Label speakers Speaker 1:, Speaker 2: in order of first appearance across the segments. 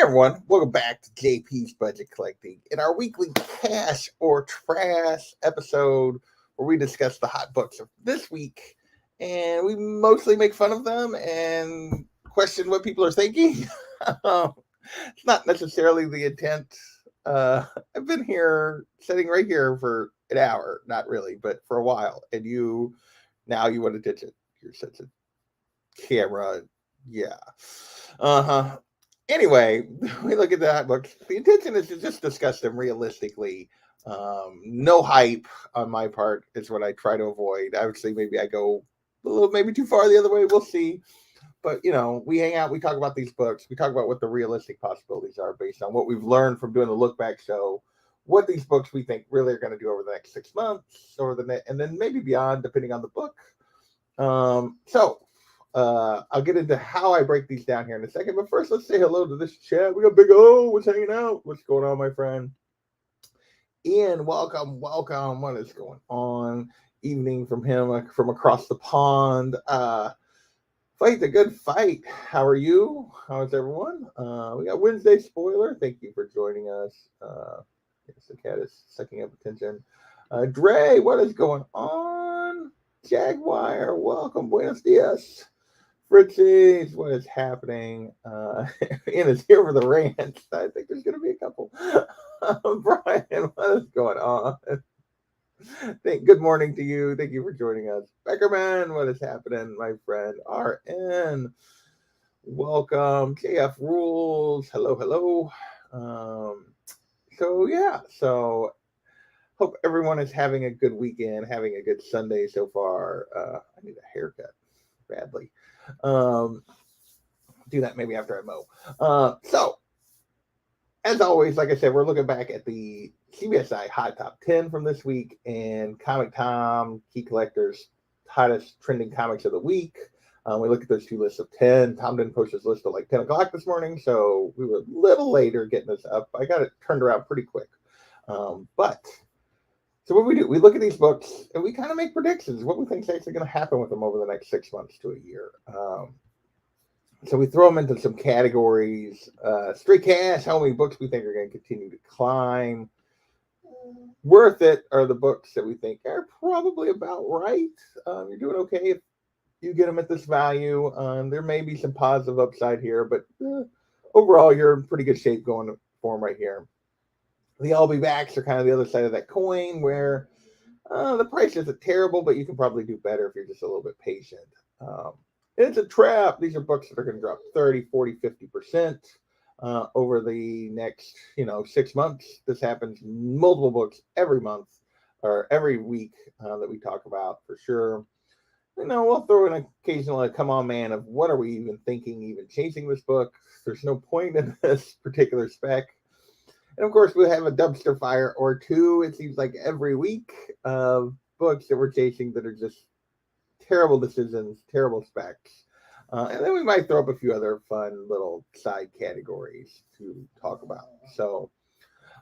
Speaker 1: everyone, welcome back to JP's Budget Collecting in our weekly Cash or Trash episode where we discuss the hot books of this week and we mostly make fun of them and question what people are thinking. It's not necessarily the intent. Uh, I've been here, sitting right here for an hour, not really, but for a while, and now you want attention. You're such a camera. Yeah. Uh-huh. Anyway, we look at that book. The intention is to just discuss them realistically. No hype on my part is what I try to avoid. Obviously, maybe I go a little, maybe too far the other way. We'll see. But we hang out, we talk about these books, we talk about what the realistic possibilities are based on what we've learned from doing the look back show, what these books we think really are going to do over the next 6 months, and then maybe beyond, depending on the book. I'll get into how I break these down here in a second. But first, let's say hello to this chat. We got Big O. What's hanging out? What's going on, my friend? Ian, welcome. What is going on? Evening from him from across the pond. Fight the good fight. How are you? How is everyone? We got Wednesday spoiler. Thank you for joining us. Yes, the cat is sucking up attention. Dre, what is going on? Jaguar, welcome. Buenos dias. Fritzies, what is happening? Ian is here for the rant. I think there's going to be a couple. Brian, what is going on? Good morning to you. Thank you for joining us. Beckerman, what is happening, my friend? RN, welcome. JF Rules, hello. So hope everyone is having a good weekend, having a good Sunday so far. I need a haircut badly. Do that maybe after I mow. So, as always, like I said, we're looking back at the CBSI Hot Top 10 from this week and Comic Tom, Key Collectors, hottest trending comics of the week. We look at those two lists of 10. Tom didn't post his list till like 10 o'clock this morning, so we were a little later getting this up. I got it turned around pretty quick. So what we do, we look at these books and we kind of make predictions, what we think is actually going to happen with them over the next 6 months to a year. So we throw them into some categories. Straight cash, how many books we think are going to continue to climb. Worth it are the books that we think are probably about right. You're doing okay if you get them at this value. There may be some positive upside here, but overall, you're in pretty good shape going for them right here. The I'll be backs are kind of the other side of that coin where the price isn't terrible, but you can probably do better if you're just a little bit patient. It's a trap. These are books that are going to drop 30, 40, 50% over the next, 6 months. This happens multiple books every month or every week that we talk about for sure. We'll throw in an occasional come on, man, of what are we even thinking, even chasing this book? There's no point in this particular spec. And of course, we'll have a dumpster fire or two, it seems like every week, of books that we're chasing that are just terrible decisions, terrible specs. And then we might throw up a few other fun little side categories to talk about. So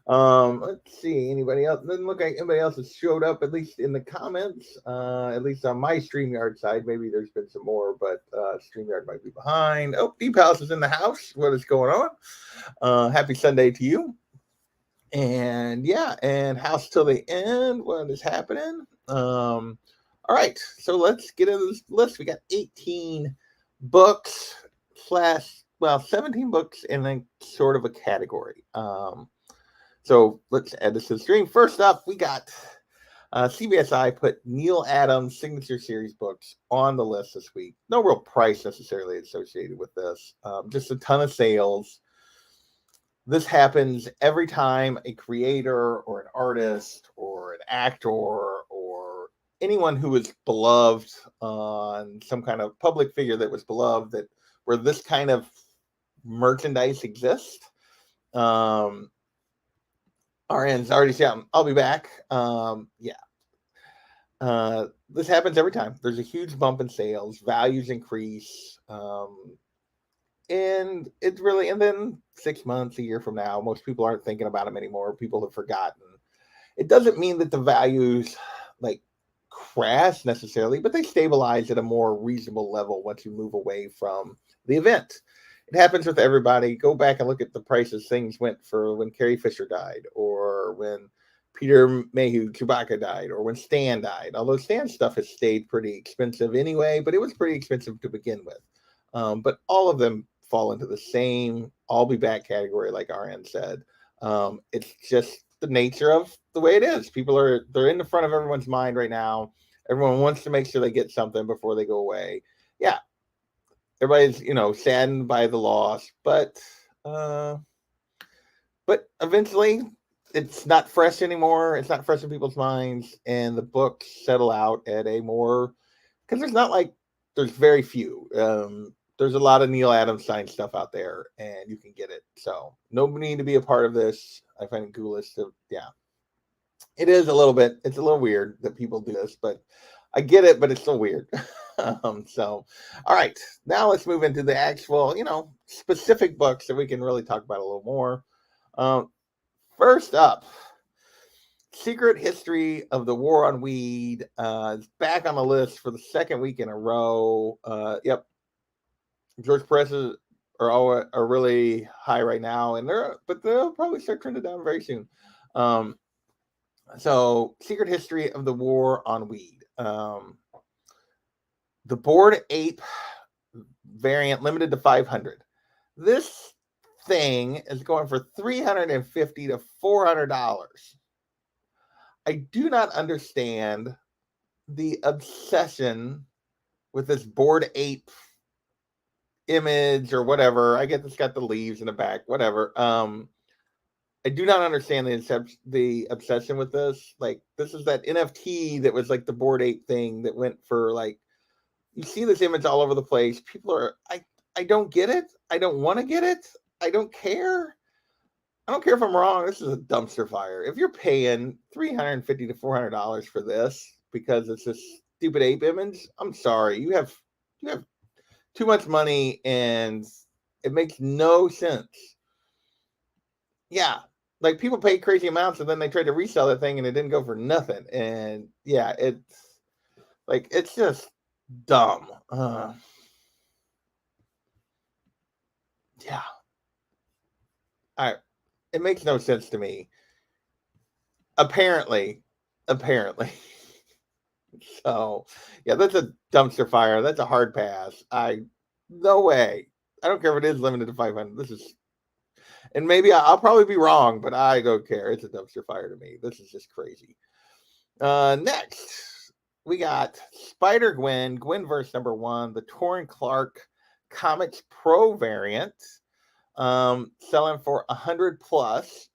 Speaker 1: let's see, anybody else? Doesn't look like anybody else has showed up, at least in the comments, at least on my StreamYard side. Maybe there's been some more, but StreamYard might be behind. Oh, Deep House is in the house. What is going on? Happy Sunday to you. And and House Till the End. What is happening? All right, so let's get into this list. We got 18 books, 17 books, and then sort of a category. So let's add this to the stream. First up, we got CBSI put Neil Adams' signature series books on the list this week. No real price necessarily associated with this. Just a ton of sales. This happens every time a creator or an artist or an actor or anyone who is beloved on some kind of public figure that was beloved, where this kind of merchandise exists. RN's already said, I'll be back. This happens every time. There's a huge bump in sales, values increase. And it's really, and then 6 months, a year from now, most people aren't thinking about them anymore. People have forgotten. It doesn't mean that the values crash necessarily, but they stabilize at a more reasonable level once you move away from the event. It happens with everybody. Go back and look at the prices things went for when Carrie Fisher died, or when Peter Mayhew Chewbacca died, or when Stan died. Although Stan stuff has stayed pretty expensive anyway, but it was pretty expensive to begin with. But all of them fall into the same "I'll be back" category, like RN said. It's just the nature of the way it is. They're in the front of everyone's mind right now. Everyone wants to make sure they get something before they go away. Yeah, everybody's saddened by the loss, uh, but eventually it's not fresh anymore. It's not fresh in people's minds, and the books settle out at a more because there's not like there's very few. There's a lot of Neil Adams signed stuff out there, and you can get it. So nobody need to be a part of this. I find it ghoulish. Yeah, it is a little bit. It's a little weird that people do this, but I get it. But it's still weird. So, all right, now let's move into the actual, specific books that we can really talk about a little more. First up, Secret History of the War on Weed is back on the list for the second week in a row. Yep, George presses are really high right now, but they'll probably start trending down very soon. So, Secret History of the War on Weed. The Bored Ape variant limited to 500. This thing is going for $350 to $400. I do not understand the obsession with this Bored Ape image or whatever. I get it's got the leaves in the back, whatever. I do not understand the obsession with this. Like, this is that NFT that was like the Bored Ape thing that went for like, you see this image all over the place. People are, I don't get it. I don't want to get it. I don't care. I don't care if I'm wrong. This is a dumpster fire. If you're paying $350 to $400 for this because it's this stupid ape image, I'm sorry. You have too much money and it makes no sense. Yeah. Like, people pay crazy amounts and then they tried to resell that thing and it didn't go for nothing. And yeah, it's just dumb. Yeah. It makes no sense to me. Apparently. So, yeah, that's a dumpster fire. That's a hard pass. No way. I don't care if it is limited to 500. And maybe I'll probably be wrong, but I don't care. It's a dumpster fire to me. This is just crazy. Next, we got Spider-Gwen, Gwenverse #1, the Torrin Clark Comics Pro variant, selling for 100 plus.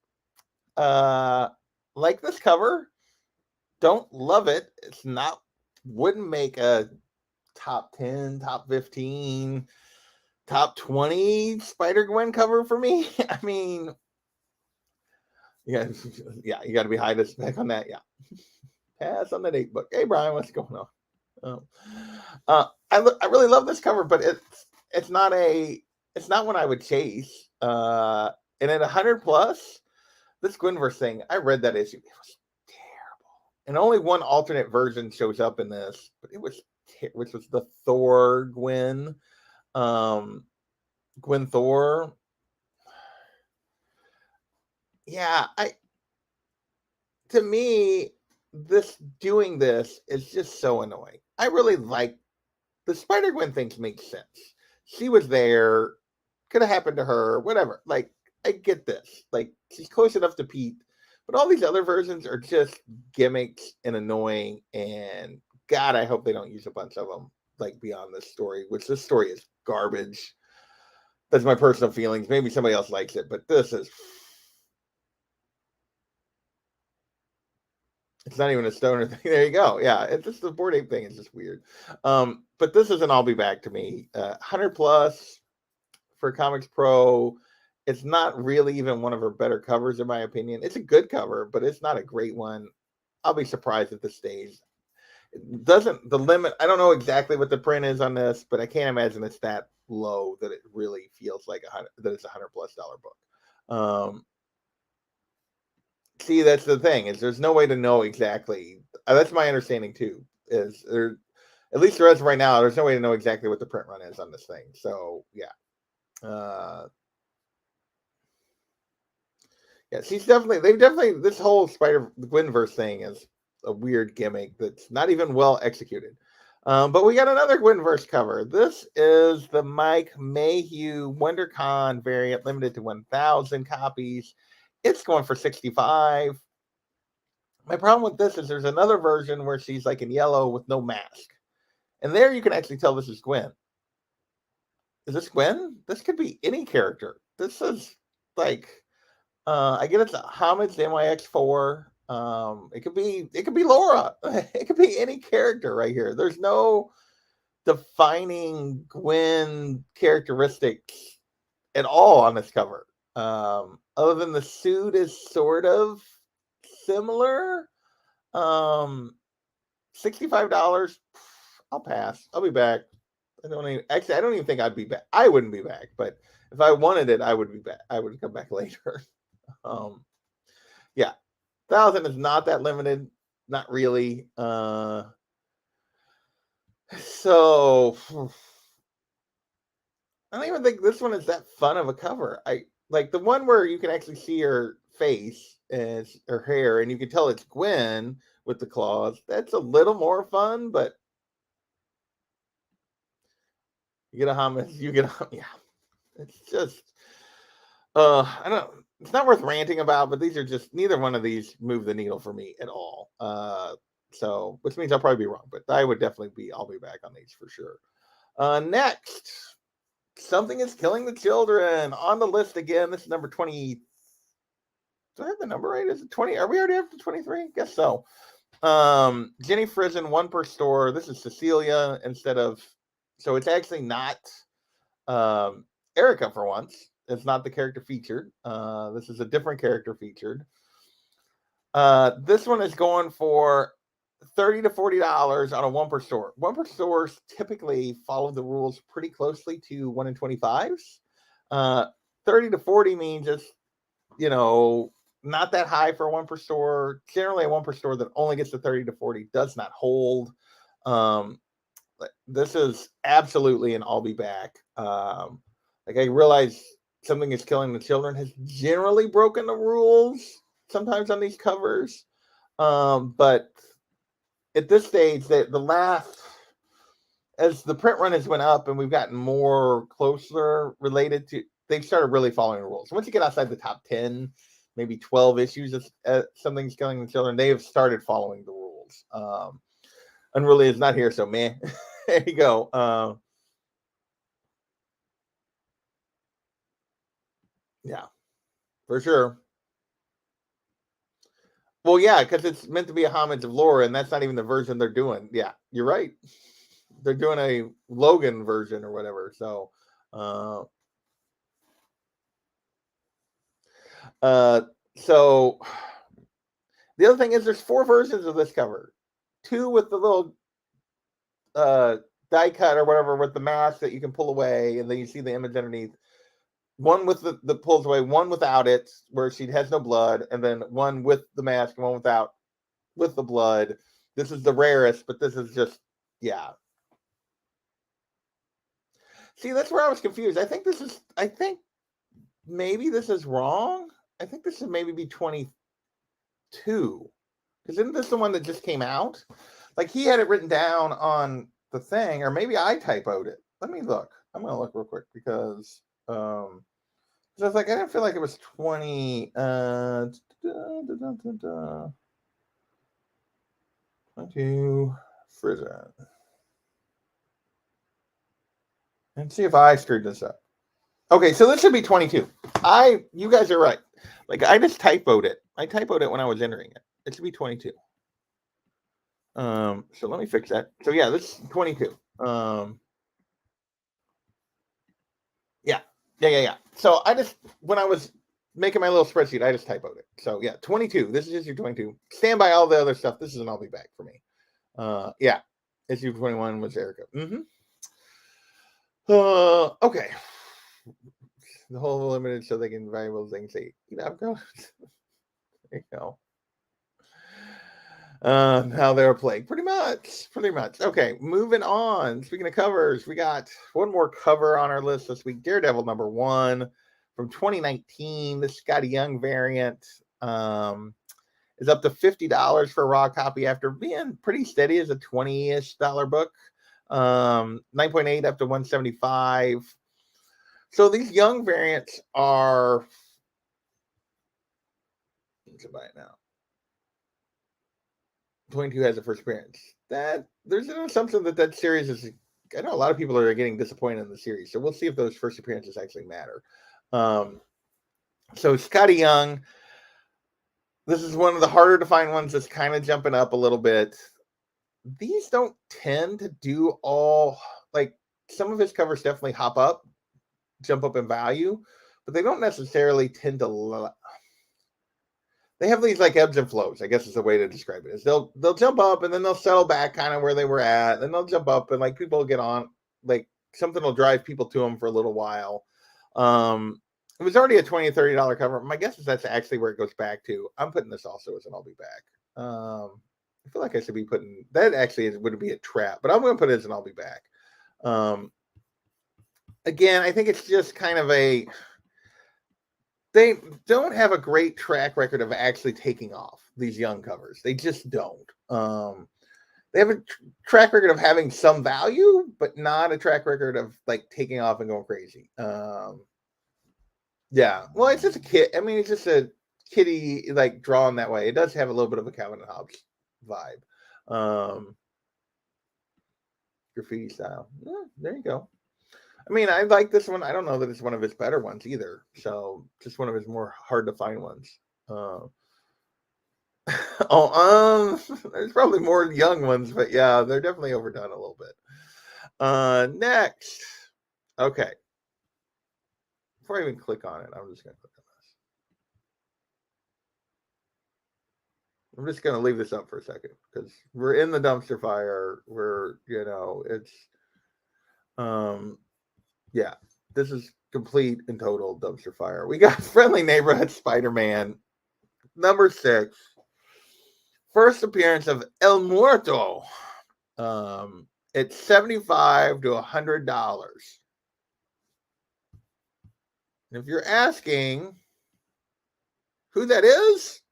Speaker 1: Like this cover, don't love it. Wouldn't make a top 10, top 15, top 20 Spider-Gwen cover for me. I mean, yeah, you got to be high to spec on that. Yeah, pass on the date book. Hey, Brian, what's going on? I really love this cover, but it's not one I would chase. And at 100 plus, this Gwenverse thing, I read that issue. It was terrible, and only one alternate version shows up in this, but it was which was the Thor Gwen, Gwen Thor. Yeah, to me, doing this is just so annoying. I really like the Spider-Gwen things make sense. She was there, could have happened to her, whatever. Like, I get this. Like, she's close enough to Pete, but all these other versions are just gimmicks and annoying. And God, I hope they don't use a bunch of them, like, beyond this story, which this story is garbage. That's my personal feelings. Maybe somebody else likes it, but this is. It's not even a stoner thing. There you go. Yeah, it's just the Bored Ape thing. It's just weird. But this is an I'll be back to me. 100 plus for Comics Pro. It's not really even one of her better covers, in my opinion. It's a good cover, but it's not a great one. I'll be surprised if this stays. The limit, I don't know exactly what the print is on this, but I can't imagine it's that low that it really feels like that it's $100+ book. See, that's the thing, is there's no way to know exactly. That's my understanding too. Is there, at least the rest of right now, there's no way to know exactly what the print run is on this thing. So yeah, Yeah, this whole Spider-Gwen-verse thing is a weird gimmick that's not even well executed. But we got another Gwen-verse cover. This is the Mike Mayhew WonderCon variant, limited to 1,000 copies. It's going for $65. My problem with this is there's another version where she's like in yellow with no mask. And there you can actually tell this is Gwen. Is this Gwen? This could be any character. This is like I get it's a homage to MYX4. It could be Laura. It could be any character right here. There's no defining Gwen characteristics at all on this cover. Other than the suit is sort of similar. $65. I'll pass. I'll be back. I don't even think I'd be back. I wouldn't be back, but if I wanted it, I would be back. I would come back later. Yeah, 1,000 is not that limited, not really. So I don't even think this one is that fun of a cover. I like the one where you can actually see her face and her hair, and you can tell it's Gwen with the claws. That's a little more fun, but you get a homage. Yeah. It's just I don't. It's not worth ranting about, but these are just neither one of these move the needle for me at all. So which means I'll probably be wrong, but I would definitely be. I'll be back on these for sure. Next, Something is Killing the Children on the list again. This is number 20. Do I have the number right? Is it 20? Are we already up to 23? Guess so. Jenny Frison, one per store. This is Cecilia instead of. So it's actually not Erica for once. It's not the character featured. This is a different character featured. This one is going for $30 to $40 on a one per store. One per stores typically follow the rules pretty closely to 1 in 25s. 30 to 40 means it's, not that high for a one per store. Generally, a one per store that only gets to 30 to 40 does not hold. This is absolutely an I'll be back. I realize Something is Killing the Children has generally broken the rules sometimes on these covers. But at this stage, as the print run has went up and we've gotten more closer related to, they've started really following the rules. Once you get outside the top 10, maybe 12 issues of Something's Killing the Children, they have started following the rules. Unruly is not here, so man, there you go. Yeah, for sure. Well, yeah, because it's meant to be a homage of Laura, and that's not even the version they're doing. Yeah, you're right. They're doing a Logan version or whatever. So, so the other thing is there's 4 versions of this cover. 2 with the little die cut or whatever with the mask that you can pull away, and then you see the image underneath. One with the pulls away, one without it, where she has no blood, and then one with the mask and one without, with the blood. This is the rarest, but this is just, yeah. See, that's where I was confused. I think maybe this is wrong. I think this should maybe be 22. Because isn't this the one that just came out? Like he had it written down on the thing, or maybe I typoed it. Let me look. I'm going to look real quick because so it's like I didn't feel like it was 20. 22 Frison. And see if I screwed this up. Okay, so this should be 22. You guys are right. Like I just typoed it. I typoed it when I was entering it. It should be 22. So let me fix that. So yeah, this is 22. Yeah. So when I was making my little spreadsheet, I just typoed it. So yeah, 22. This is issue 22. Stand by all the other stuff. This is an I'll be back for me. Yeah. Issue 21 was Erica. Okay. The whole limited so they can valuable things say, I'm going. There you go. Now they're a plague. Pretty much. Okay, moving on. Speaking of covers, we got one more cover on our list this week. Daredevil #1 from 2019. The Scotty Young variant is up to $50 for a raw copy after being pretty steady as a $20-ish book. 9.8 up to 175. So these Young variants are. Think about it now. 22 has a first appearance. That there's an assumption that series is. I know a lot of people are getting disappointed in the series, so we'll see if those first appearances actually matter. So Scotty Young, this is one of the harder to find ones that's kind of jumping up a little bit. These don't tend to do all, like, some of his covers definitely jump up in value, but they don't necessarily tend to. They have these like ebbs and flows, I guess is the way to describe it. Is they'll jump up and then they'll settle back kind of where they were at. Then they'll jump up and like people will get on, like something will drive people to them for a little while. It was already a $20 or $30 cover. My guess is that's actually where it goes back to. I'm putting this also as an I'll be back. I feel like I should be putting that actually would be a trap, but I'm going to put it as an I'll be back. Again, I think it's just kind of they don't have a great track record of actually taking off, these Young covers. They just don't. They have a track record of having some value, but not a track record of like taking off and going crazy. Yeah. Well, it's just a kid. I mean, it's just a kitty like drawn that way. It does have a little bit of a Calvin and Hobbes vibe. Graffiti style. Yeah, there you go. I mean, I like this one. I don't know that it's one of his better ones either. So just one of his more hard to find ones. There's probably more Young ones, but yeah, they're definitely overdone a little bit. Next. Okay. Before I even click on it, I'm just going to click on this. I'm just going to leave this up for a second because we're in the dumpster fire. It's, yeah, this is complete and total dumpster fire. We got Friendly Neighborhood Spider-Man #6. First appearance of El Muerto. It's $75 to $100. If you're asking who that is,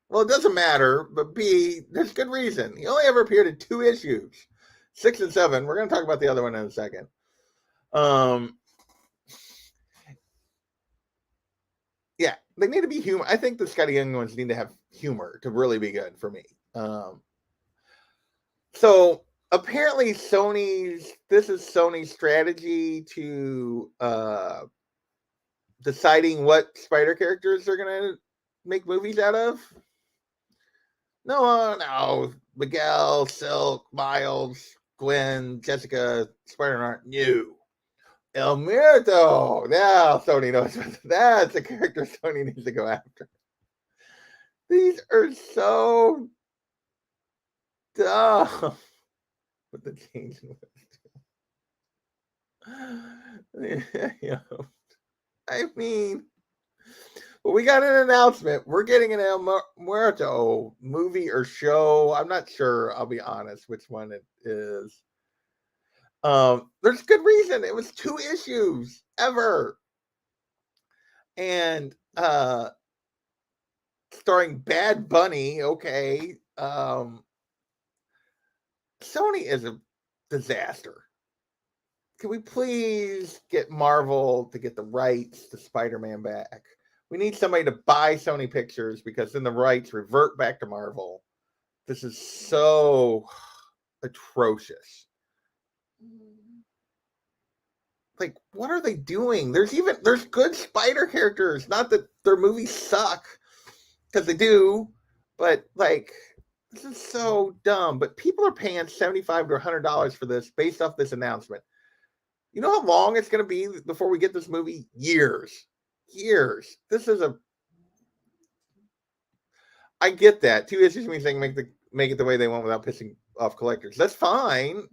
Speaker 1: well, it doesn't matter, but B, there's good reason. He only ever appeared in 2 issues, 6 and 7. We're going to talk about the other one in a second. Yeah, they need to be humor. I think the Scotty Young ones need to have humor to really be good for me. So apparently this is Sony's strategy to deciding what spider characters they're going to make movies out of. No. Miguel, Silk, Miles, Gwen, Jessica, Spider-Man, new. El Muerto. Now Sony knows that's a character Sony needs to go after. These are so dumb. With the change in I mean, well, we got an announcement. We're getting an El Muerto movie or show. I'm not sure. I'll be honest which one it is. There's good reason. It was 2 issues ever. And starring Bad Bunny. Okay. Sony is a disaster. Can we please get Marvel to get the rights to Spider-Man back? We need somebody to buy Sony Pictures because then the rights revert back to Marvel. This is so atrocious. Like, what are they doing? There's good spider characters. Not that their movies suck, because they do, but like, this is so dumb. But people are paying $75 to $100 for this based off this announcement. You know how long it's going to be before we get this movie? Years. This is I get that. 2 issues means they can make it the way they want without pissing off collectors. That's fine.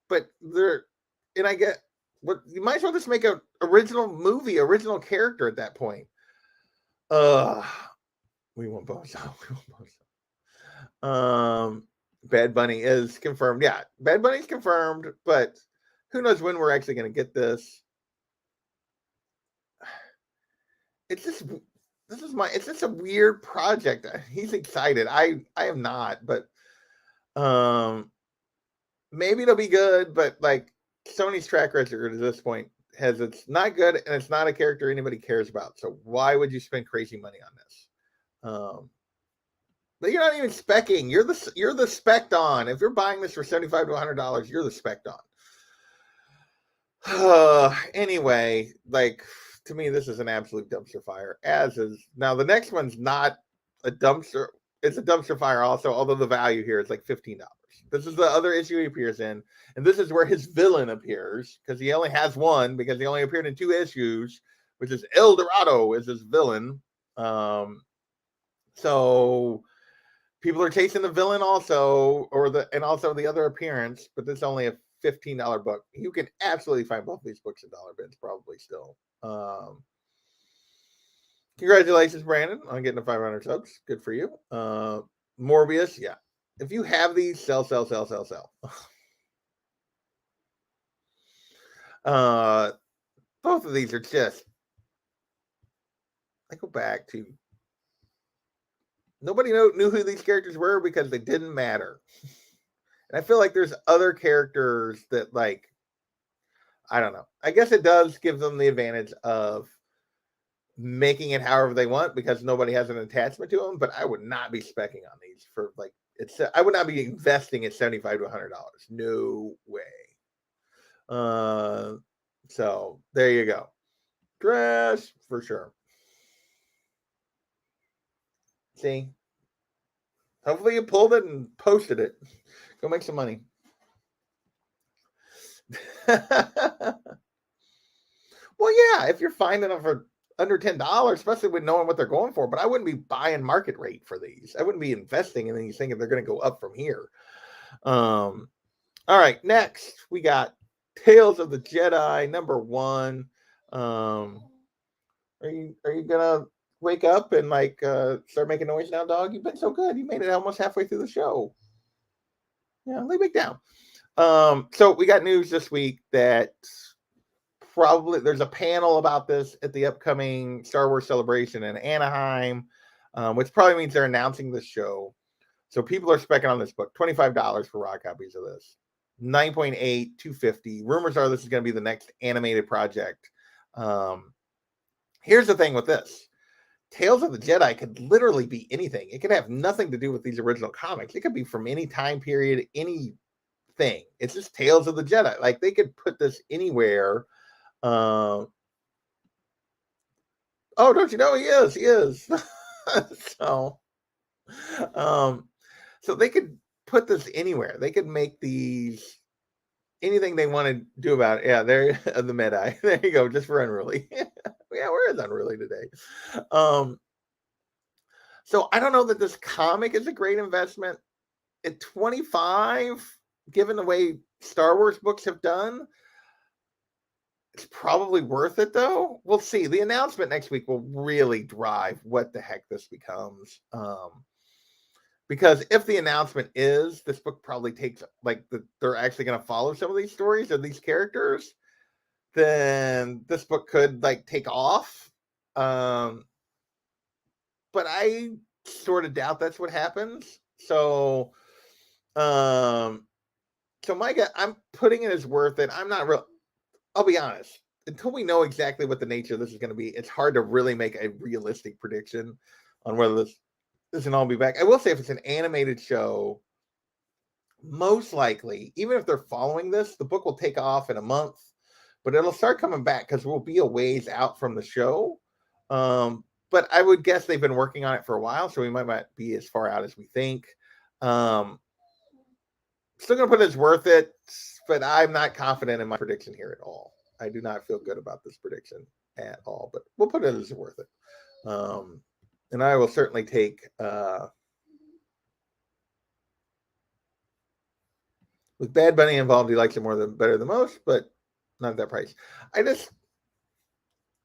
Speaker 1: But I get what you might as well just make an original movie, original character at that point. We want both. Bad Bunny is confirmed. Yeah, Bad Bunny's confirmed, but who knows when we're actually going to get this. It's just it's just a weird project. He's excited. I am not, but maybe it'll be good, but like Sony's track record at this point has it's not good and it's not a character anybody cares about. So why would you spend crazy money on this? But you're not even specking. You're the spec'd on. If you're buying this for $75 to $100, you're the spec'd on. Anyway, like to me, this is an absolute dumpster fire. As is now the next one's not a dumpster. It's a dumpster fire also, although the value here is like $15. This is the other issue he appears in, and this is where his villain appears because he only has one because he only appeared in 2 issues, which is El Dorado is his villain. So people are chasing the villain also, and also the other appearance, but this is only a $15 book. You can absolutely find both these books at dollar bins, probably still. Congratulations, Brandon, on getting the 500 subs. Good for you. Morbius, yeah. If you have these, sell. Both of these are just. I go back to. Nobody knew who these characters were because they didn't matter. And I feel like there's other characters that, like, I don't know. I guess it does give them the advantage of making it however they want because nobody has an attachment to them. But I would not be specking on these for like I would not be investing at $75 to $100. No way. So there you go. Trash for sure. See, hopefully you pulled it and posted it. Go make some money. Well, yeah, if you're finding them for under $10, especially with knowing what they're going for, but I wouldn't be buying market rate for these. I wouldn't be investing in these thinking they're going to go up from here. All right, next we got Tales of the Jedi #1. Are you gonna wake up and like start making noise now, dog? You've been so good. You made it almost halfway through the show. Yeah, lay back down. So we got news this week that probably there's a panel about this at the upcoming Star Wars Celebration in Anaheim, which probably means they're announcing the show. So people are specking on this book. $25 for raw copies of this. 9.8, 250. Rumors are this is going to be the next animated project. Here's the thing with this. Tales of the Jedi could literally be anything. It could have nothing to do with these original comics. It could be from any time period, anything. It's just Tales of the Jedi. Like they could put this anywhere. Oh, don't you know he is? He is. So they could put this anywhere. They could make these anything they want to do about it. Yeah, there the Medi. There you go, just for Unruly. Yeah, where is Unruly today? So I don't know that this comic is a great investment. At 25, given the way Star Wars books have done, it's probably worth it though. We'll see. The announcement next week will really drive what the heck this becomes. Because if the announcement is this book probably takes like they're actually going to follow some of these stories or these characters, then this book could like take off. But I sort of doubt that's what happens. So, Micah, I'm putting it as worth it. I'm not real. I'll be honest. Until we know exactly what the nature of this is going to be, it's hard to really make a realistic prediction on whether this can all be back. I will say if it's an animated show, most likely, even if they're following this, the book will take off in a month, but it'll start coming back because we'll be a ways out from the show. But I would guess they've been working on it for a while, so we might not be as far out as we think. Still going to put it as worth it, but I'm not confident in my prediction here at all. I do not feel good about this prediction at all, but we'll put it as worth it. And I will certainly take with Bad Bunny involved, he likes it better than most, but not at that price.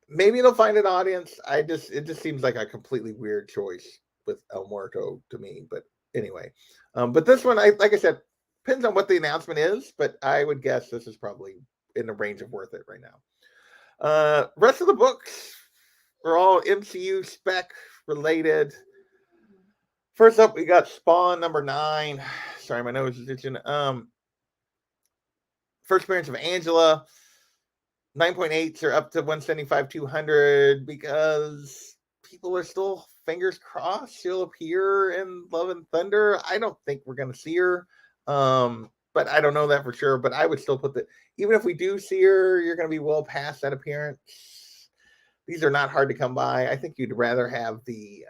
Speaker 1: Maybe it'll find an audience. It just seems like a completely weird choice with El Muerto to me, but anyway. But this one, like I said, depends on what the announcement is, but I would guess this is probably in the range of worth it right now. Rest of the books are all MCU spec related. First up, we got Spawn number 9. Sorry, my nose is itching. First appearance of Angela. 9.8s are up to 175, 200 because people are still fingers crossed she'll appear in Love and Thunder. I don't think we're going to see her. But I don't know that for sure. But I would still put even if we do see her, you're going to be well past that appearance. These are not hard to come by. I think you'd rather have the,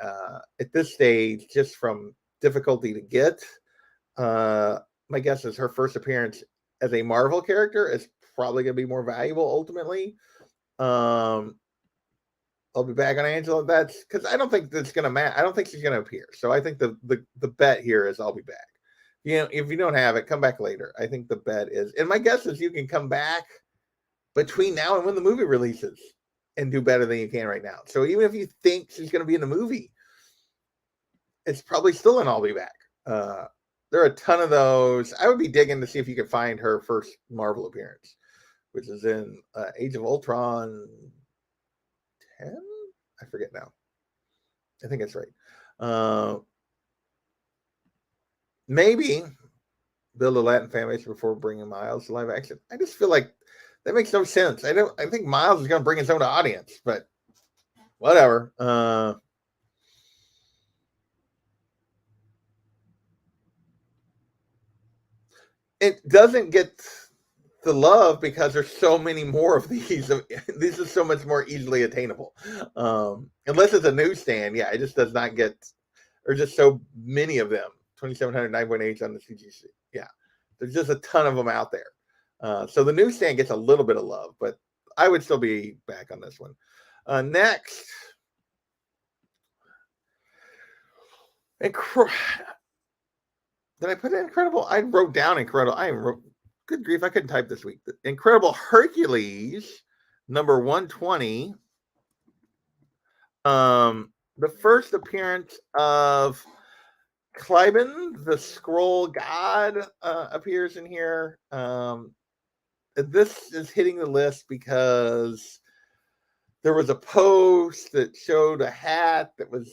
Speaker 1: at this stage, just from difficulty to get. My guess is her first appearance as a Marvel character is probably going to be more valuable ultimately. I'll be back on Angela. That's because I don't think that's going to matter. I don't think she's going to appear. So I think the bet here is I'll be back. If you don't have it, come back later. I think the bet is, and my guess is you can come back between now and when the movie releases and do better than you can right now. So even if you think she's going to be in the movie, it's probably still an I'll be back. There are a ton of those. I would be digging to see if you could find her first Marvel appearance, which is in Age of Ultron 10? I forget now. I think that's right. Maybe build a Latin fan base before bringing Miles to live action. I just feel like that makes no sense. I think Miles is going to bring his own audience, but whatever. It doesn't get the love because there's so many more of these. This is so much more easily attainable. Unless it's a newsstand, yeah, it just does not get, or just so many of them. 2,700, 9.8 on the CGC. Yeah, there's just a ton of them out there. So the newsstand gets a little bit of love, but I would still be back on this one. Next, did I put in Incredible? I wrote down Incredible. Good grief, I couldn't type this week. Incredible Hercules, number 120. The first appearance of Clyben, the Scroll God, appears in here. This is hitting the list because there was a post that showed a hat that was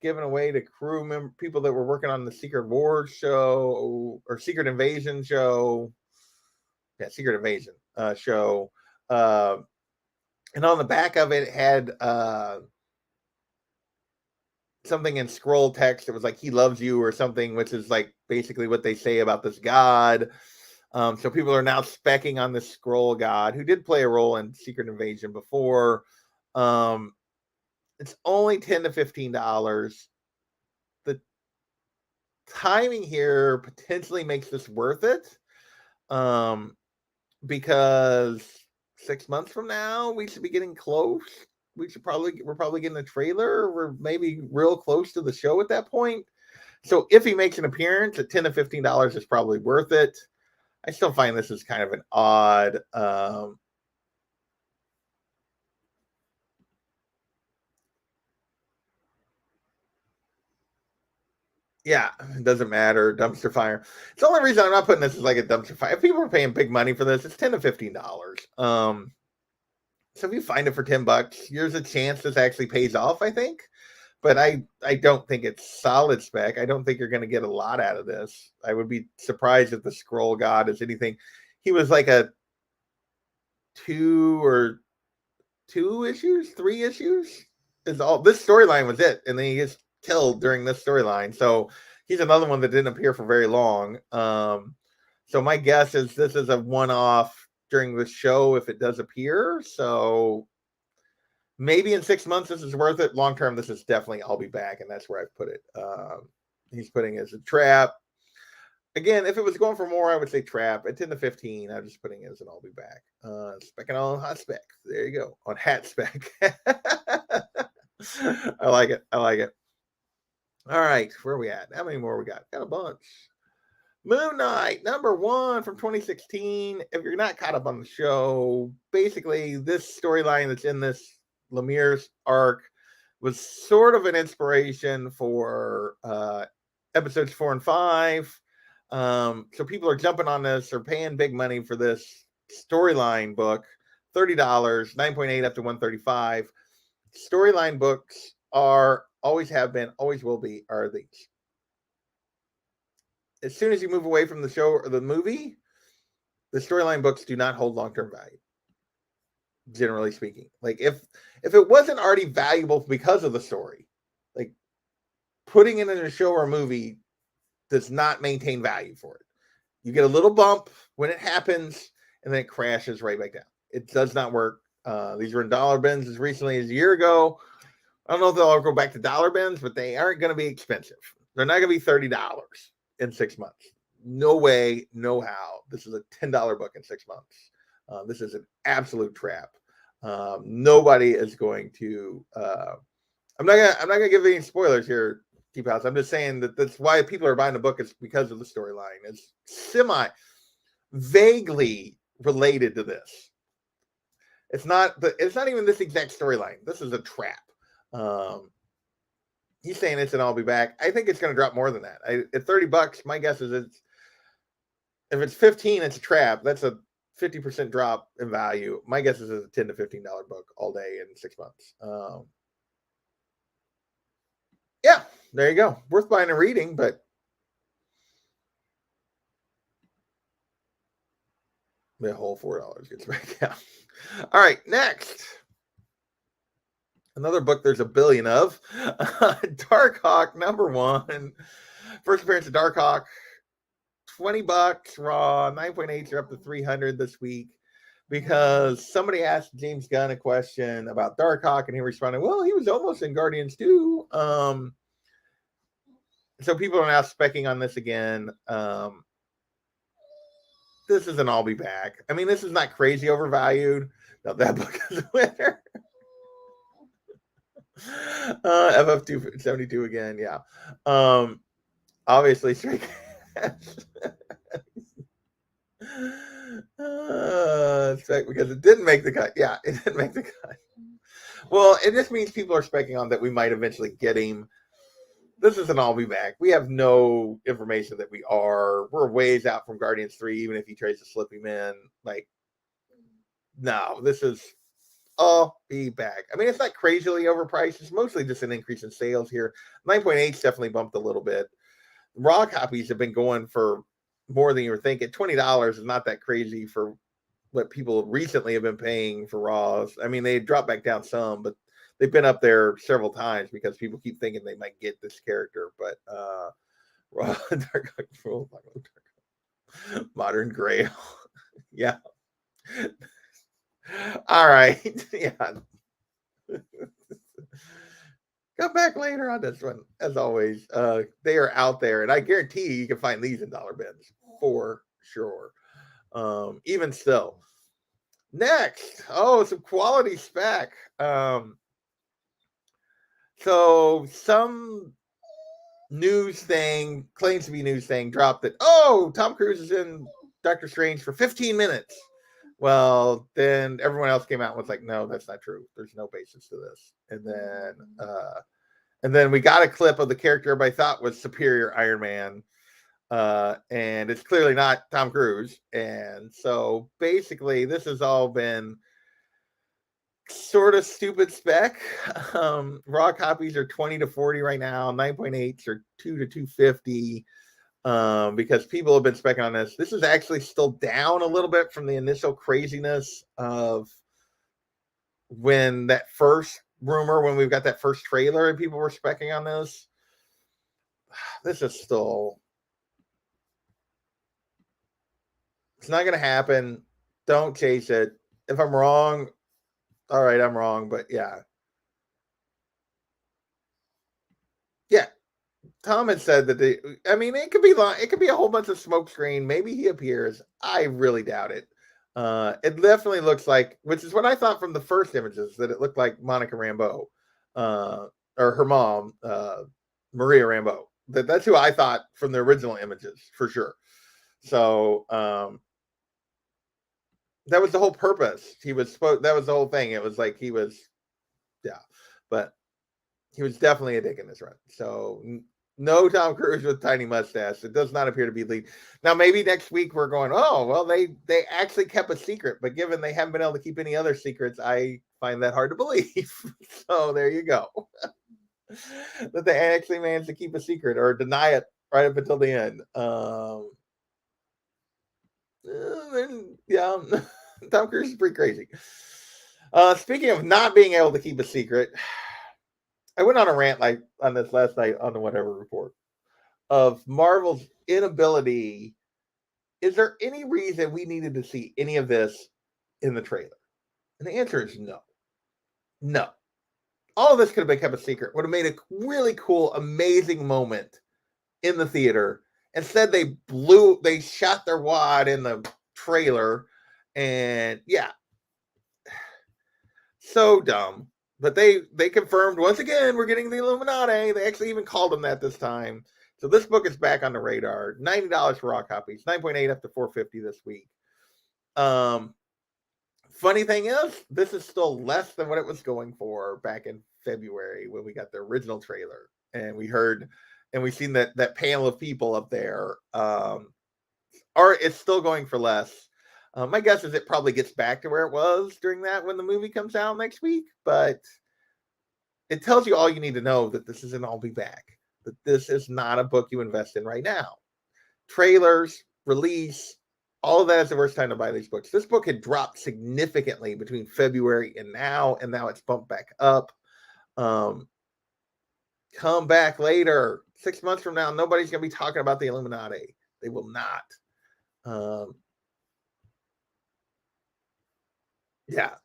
Speaker 1: given away to crew member people that were working on the Secret Wars show or Secret Invasion show. Yeah, Secret Invasion show. And on the back of it had something in scroll text that was like, he loves you or something, which is like basically what they say about this god. So people are now specking on this scroll god who did play a role in Secret Invasion before. It's only $10 to $15. The timing here potentially makes this worth it. Because 6 months from now, we should be getting close. We're probably getting a trailer. We're maybe real close to the show at that point. So if he makes an appearance at $10 to $15 is probably worth it. I still find this is kind of an odd, yeah, it doesn't matter. Dumpster fire. It's the only reason I'm not putting this as like a dumpster fire. If people are paying big money for this, it's $10 to $15. So if you find it for $10, there's a chance this actually pays off, I think. But I don't think it's solid spec. I don't think you're going to get a lot out of this. I would be surprised if the Scroll God is anything. He was like a 3 issues is all. This storyline was it, and then he gets killed during this storyline. So he's another one that didn't appear for very long. So my guess is this is a one-off during the show if it does appear. So maybe in 6 months this is worth it. Long term, this is definitely I'll be back, and that's where I put it. He's putting it as a trap. Again, if it was going for more, I would say trap. At 10 to 15, I'm just putting it as an I'll be back. Specking on hot spec. There you go. On hat spec. I like it. All right, where are we at? How many more we got? Got a bunch. Moon Knight, number 1 from 2016. If you're not caught up on the show, basically this storyline that's in this Lemire's arc was sort of an inspiration for episodes 4 and 5. So people are jumping on this or paying big money for this storyline book. $30, 9.8 up to 135. Storyline books are always have been, always will be, are these. As soon as you move away from the show or the movie, the storyline books do not hold long-term value, generally speaking. Like if it wasn't already valuable because of the story, like putting it in a show or a movie does not maintain value for it. You get a little bump when it happens, and then it crashes right back down. It does not work. These were in dollar bins as recently as a year ago. I don't know if they'll all go back to dollar bins, but they aren't going to be expensive. They're not going to be $30 in 6 months. No way, no how. This is a $10 book in 6 months. This is an absolute trap. Nobody is going to. I'm not gonna give any spoilers here, Deep House. I'm just saying that that's why people are buying the book is because of the storyline. It's vaguely related to this. It's not even this exact storyline. This is a trap. He's saying it's an I'll be back. I think it's going to drop more than that. At $30, my guess is if it's 15, it's a trap. That's a 50% drop in value. My guess is it's a $10 to $15 book all day in 6 months. Yeah, there you go. Worth buying and reading, but the whole $4 gets back down. All right, next. Another book there's a billion of. Darkhawk, #1. First appearance of Darkhawk. $20 raw. 9.8s are up to 300 this week because somebody asked James Gunn a question about Darkhawk and he responded, well, he was almost in Guardians too. So people are now specking on this again. This is an I'll be back. I mean, this is not crazy overvalued. No, that book is a winner. FF272 again, yeah. Obviously, Stray Cats. Spec because it didn't make the cut. Yeah, it didn't make the cut. Well, it just means people are specking on that we might eventually get him. This is an I'll be back. We have no information that we are. We're ways out from Guardians 3, even if he tries to slip him in. Like, no, this is I'll be back. I mean, it's not crazily overpriced. It's mostly just an increase in sales here. 9.8 definitely bumped a little bit. Raw copies have been going for more than you were thinking. $20 is not that crazy for what people recently have been paying for Raws. I mean, they dropped back down some, but they've been up there several times because people keep thinking they might get this character. But Raw, Modern Grail. Yeah. All right. Yeah. Come back later on this one. As always, they are out there, and I guarantee you can find these in dollar bins for sure. Even still. Next, some quality spec. So some news thing, claims to be news thing, dropped that, Tom Cruise is in Doctor Strange for 15 minutes. Well, then everyone else came out and was like, no, that's not true. There's no basis to this. And then we got a clip of the character everybody thought was superior Iron Man. And it's clearly not Tom Cruise. And so basically this has all been sort of stupid spec. Raw copies are 20 to 40 right now. 9.8s are 2 to 250. Because people have been specking on this. This is actually still down a little bit from the initial craziness of when that first rumor, when we've got that first trailer and people were specking on this. This is still, it's not going to happen. Don't chase it. If I'm wrong, all right, I'm wrong, but yeah. Yeah. Tom had said that it could be a whole bunch of smoke screen. Maybe he appears. I really doubt it. It definitely looks like, which is what I thought from the first images, that it looked like Monica Rambeau, or her mom, Maria Rambeau. That's who I thought from the original images for sure. So that was the whole purpose. That was the whole thing. It was like he was, yeah, but he was definitely a dick in this run. So No Tom Cruise with tiny mustache. It does not appear to be leaked. Now, maybe next week we're going, oh, well, they actually kept a secret. But given they haven't been able to keep any other secrets, I find that hard to believe. So there you go. That they actually managed to keep a secret or deny it right up until the end. Yeah, Tom Cruise is pretty crazy. Speaking of not being able to keep a secret, I went on a rant like on this last night on the Whatever Report of Marvel's inability. Is there any reason we needed to see any of this in the trailer? And the answer is no. No. All of this could have been kept a secret. Would have made a really cool, amazing moment in the theater. Instead, they shot their wad in the trailer. And yeah, so dumb. But they confirmed once again we're getting the Illuminati. They actually even called them that this time. So this book is back on the radar. $90 for raw copies, 9.8 up to 450 this week. Funny thing is, this is still less than what it was going for back in February when we got the original trailer, and we heard and we seen that panel of people up there. Or it's still going for less. My guess is it probably gets back to where it was during that when the movie comes out next week, but it tells you all you need to know that this isn't all be back. That this is not a book you invest in right now. Trailers, release, all of that is the worst time to buy these books. This book had dropped significantly between February and now it's bumped back up. Come back later, 6 months from now, nobody's going to be talking about the Illuminati. They will not. Yeah,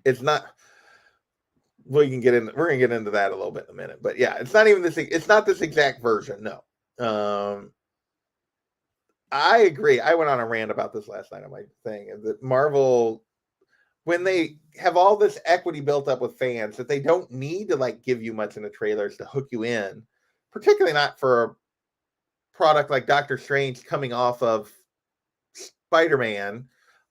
Speaker 1: it's not. We can get in. We're gonna get into that a little bit in a minute, but yeah, it's not even this. It's not this exact version. No. I agree. I went on a rant about this last night on my thing. That Marvel, when they have all this equity built up with fans, that they don't need to like give you much in the trailers to hook you in, particularly not for a product like Doctor Strange coming off of Spider-Man.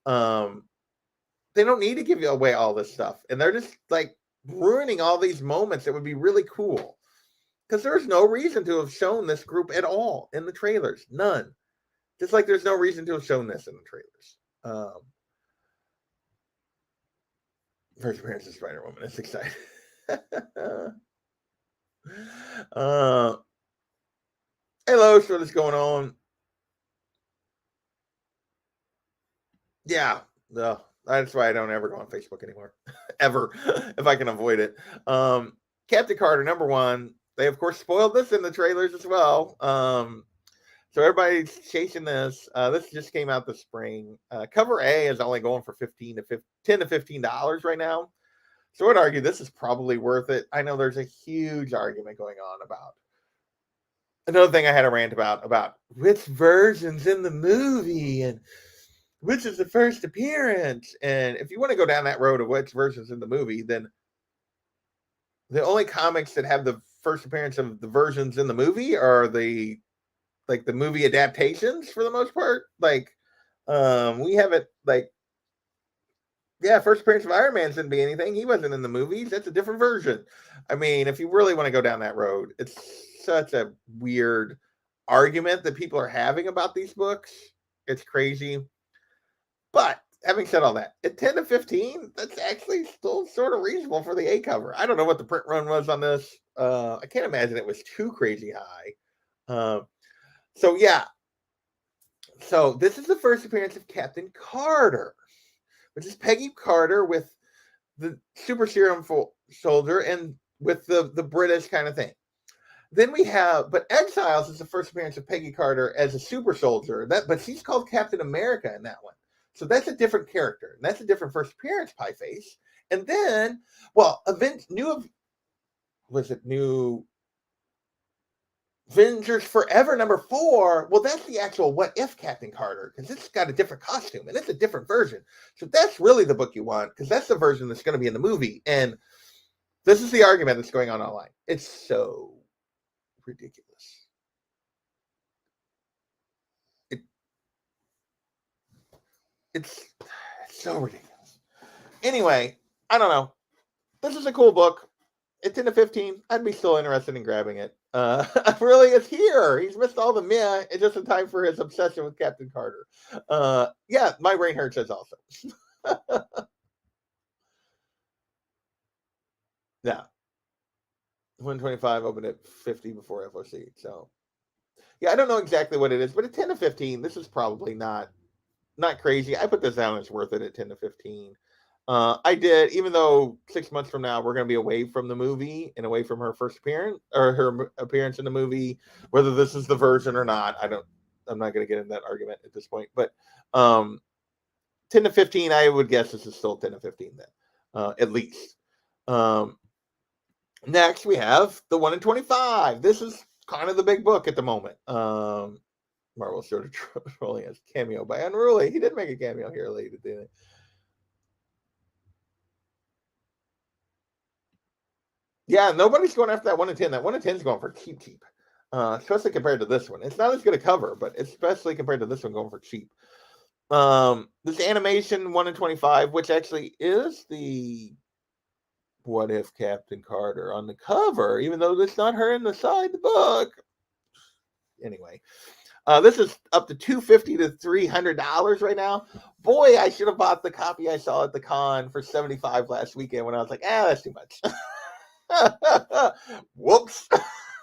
Speaker 1: They don't need to give you away all this stuff, and they're just like ruining all these moments that would be really cool because there's no reason to have shown this group at all in the trailers. None. Just like there's no reason to have shown this in the trailers. First appearance of Spider-Woman. It's exciting. Hello, so what's going on? Yeah, no, that's why I don't ever go on Facebook anymore. Ever, if I can avoid it. Captain Carter, number one. They of course spoiled this in the trailers as well. So everybody's chasing this. This just came out this spring. Cover A is only going for $10 to $15 right now. So I'd argue this is probably worth it. I know there's a huge argument going on about. Another thing I had a rant about which version's in the movie and which is the first appearance. And if you want to go down that road of which version's in the movie, then the only comics that have the first appearance of the versions in the movie are the movie adaptations for the most part. Like, we have it like, yeah, first appearance of Iron Man didn't be anything. He wasn't in the movies. That's a different version. I mean, if you really want to go down that road, it's such a weird argument that people are having about these books. It's crazy. But having said all that, at 10 to 15, that's actually still sort of reasonable for the A cover. I don't know what the print run was on this. I can't imagine it was too crazy high. So yeah. So this is the first appearance of Captain Carter, which is Peggy Carter with the super serum soldier and with the British kind of thing. Then we have, but Exiles is the first appearance of Peggy Carter as a super soldier. But she's called Captain America in that one. So that's a different character. And that's a different first appearance, Pie Face. And then, well, New Avengers Forever number 4? Well, that's the actual What If Captain Carter, because it's got a different costume and it's a different version. So that's really the book you want, because that's the version that's going to be in the movie. And this is the argument that's going on online. It's so ridiculous. It's so ridiculous. Anyway, I don't know. This is a cool book. at 10 to 15, I'd be still interested in grabbing it. Really, it's here. He's missed all the meh. It's just in time for his obsession with Captain Carter. Yeah, my brain hurts as also. Yeah. 125 opened at 50 before FOC. So yeah, I don't know exactly what it is, but at 10 to 15, this is probably not crazy. I put this down as worth it at 10 to 15. I did, even though 6 months from now we're going to be away from the movie and away from her first appearance or her appearance in the movie, whether this is the version or not. I'm not going to get in that argument at this point, but 10 to 15, I would guess this is still 10 to 15 then, at least. Next, we have the 1 in 25. This is kind of the big book at the moment. Marvel showed a trolling as cameo by Unruly. He did make a cameo here later, didn't he? Yeah, nobody's going after that 1 in 10. That 1 in 10 is going for cheap. Especially compared to this one. It's not as good a cover, but especially compared to this one going for cheap. This animation 1 in 25, which actually is the What If Captain Carter on the cover, even though it's not her in the side of the book. Anyway, this is up to $250 to $300 right now. Boy, I should have bought the copy I saw at the con for $75 last weekend when I was like, that's too much. Whoops.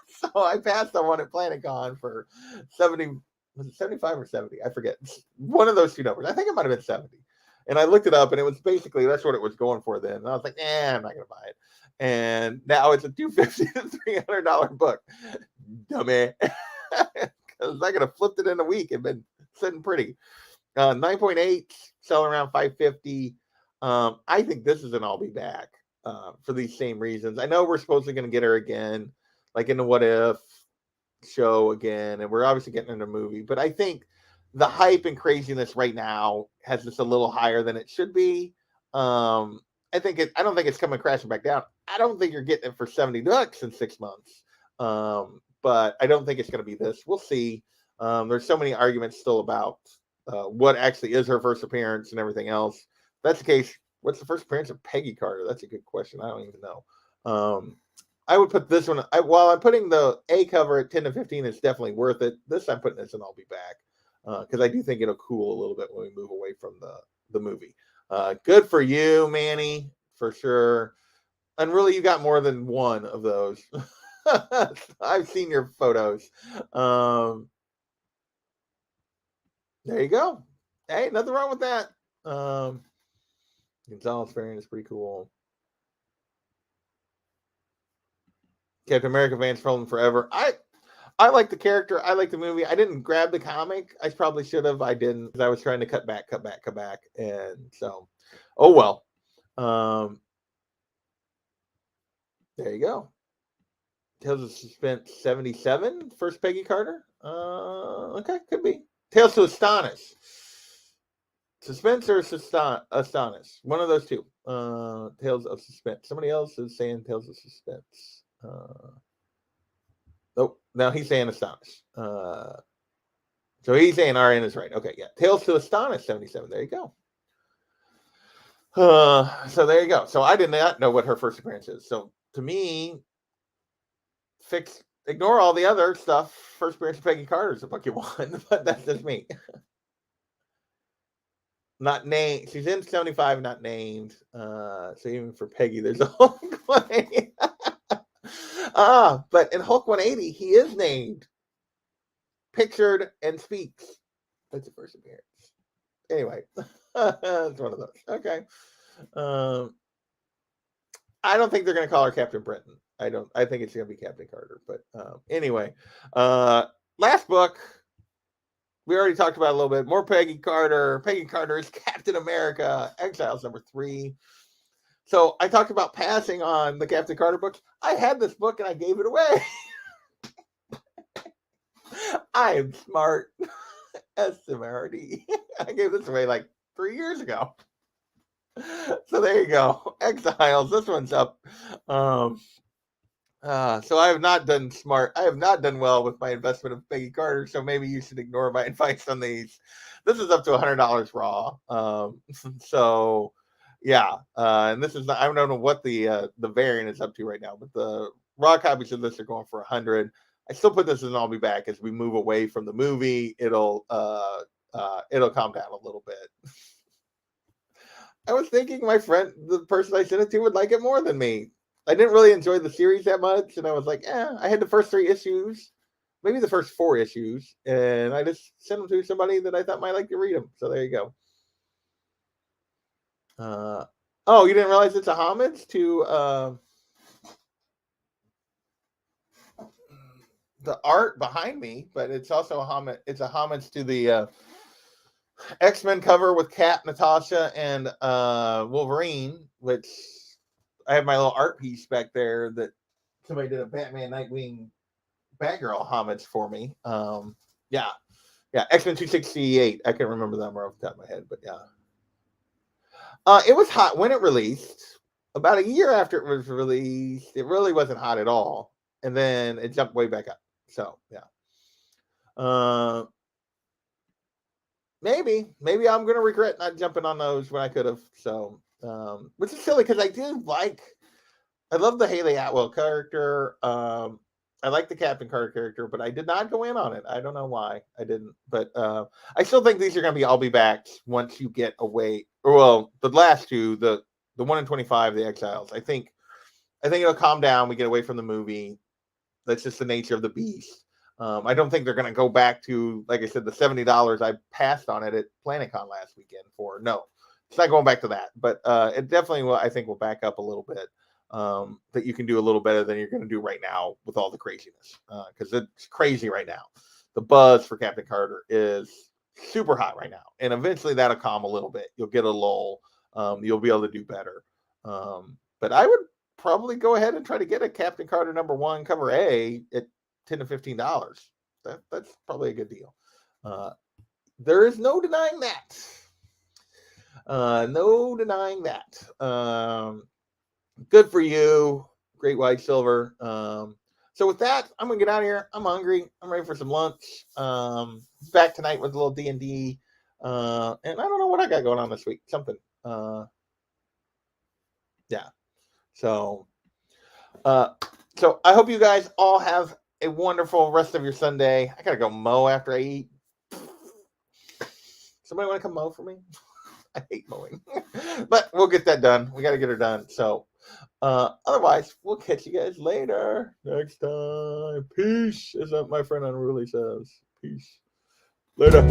Speaker 1: So I passed on one at PlanetCon for 70. Was it 75 or 70? I forget. One of those two numbers. I think it might have been 70. And I looked it up, and it was basically that's what it was going for then. And I was like, I'm not gonna buy it. And now it's a $250 to $300 book. Dummy. Because I could have flipped it in a week and been sitting pretty. 9.8, sell around 550. I think this is an I'll be back for these same reasons. I know we're supposedly going to get her again, like in the What If show again, and we're obviously getting in a movie. But I think the hype and craziness right now has this a little higher than it should be. I don't think it's coming crashing back down. I don't think you're getting it for $70 in 6 months. But I don't think it's going to be this. We'll see. There's so many arguments still about what actually is her first appearance and everything else. If that's the case, what's the first appearance of Peggy Carter? That's a good question. I don't even know. I would put this one, while I'm putting the A cover at 10 to 15, it's definitely worth it. This I'm putting this in I'll be back because I do think it'll cool a little bit when we move away from the movie. Good for you, Manny, for sure. And really, you got more than one of those. I've seen your photos. There you go. Hey, nothing wrong with that. Gonzalez variant is pretty cool. Captain America fans following forever. I like the character. I like the movie. I didn't grab the comic. I probably should have. I didn't because I was trying to cut back. And so, oh well. There you go. Tales of Suspense 77, first Peggy Carter. Okay, could be. Tales to Astonish. Suspense or Astonish? One of those two. Tales of Suspense. Somebody else is saying Tales of Suspense. Nope. Now he's saying Astonish. So he's saying RN is right. Okay, yeah. Tales to Astonish 77. There you go. So there you go. So I did not know what her first appearance is. So to me, ignore all the other stuff. First appearance of Peggy Carter is the book you want, but that's just me. Not named. She's in 75, not named. So even for Peggy, there's a Hulk 180. But in Hulk 180, he is named, pictured, and speaks. That's the first appearance. Anyway, it's one of those. Okay. I don't think they're going to call her Captain Britain. I think it's going to be Captain Carter. But anyway, last book. We already talked about a little bit more. Peggy Carter. Peggy Carter is Captain America. Exiles #3. So I talked about passing on the Captain Carter books. I had this book and I gave it away. I am smart. SMRD. I gave this away like 3 years ago. So there you go. Exiles. This one's up. So I have not done smart. I have not done well with my investment of Peggy Carter. So maybe you should ignore my advice on these. This is up to $100 raw. So Yeah, and this is not, I don't know what the variant is up to right now, but the raw copies of this are going for 100. I still put this in I'll be back as we move away from the movie. It'll calm down a little bit. I was thinking my friend, the person I sent it to, would like it more than me. I didn't really enjoy the series that much, and I was like, I had the first 3 issues, maybe the first 4 issues, and I just sent them to somebody that I thought might like to read them. So there you go. Oh, you didn't realize it's a homage to the art behind me, but it's also a homage. It's a homage to the X-Men cover with Cap, Natasha, and Wolverine, which I have my little art piece back there that somebody did a Batman Nightwing Batgirl homage for me. Yeah, X-Men 268. I can't remember that more off the top of my head, but yeah. It was hot when it released. About a year after it was released, it really wasn't hot at all, and then it jumped way back up. So yeah. Maybe I'm gonna regret not jumping on those when I could have. So, which is silly because I love the Haley Atwell character. I like the Captain Carter character, but I did not go in on it. I don't know why I didn't, but I still think these are gonna be I'll be back once you get away. Or well, the last 2, the 1 in 25, the Exiles. I think it'll calm down. We get away from the movie. That's just the nature of the beast. I don't think they're going to go back to, like I said, the $70 I passed on it at PlanetCon last weekend for. No, it's not going back to that. But it definitely will, I think, will back up a little bit. That you can do a little better than you're going to do right now with all the craziness. Because it's crazy right now. The buzz for Captain Carter is super hot right now. And eventually that'll calm a little bit. You'll get a lull. You'll be able to do better. But I would probably go ahead and try to get a Captain Carter #1 cover A at $10 to $15. That's probably a good deal. There is no denying that. No denying that. Good for you, Great White Silver. So with that, I'm gonna get out of here. I'm hungry. I'm ready for some lunch. Back tonight with a little D&D. And I don't know what I got going on this week. Something. Yeah. So I hope you guys all have a wonderful rest of your Sunday. I gotta go mow after I eat. Somebody want to come mow for me? I hate mowing, but we'll get that done. We got to get her done. So otherwise, we'll catch you guys later next time. Peace, as my friend Unruly says. Peace. Later.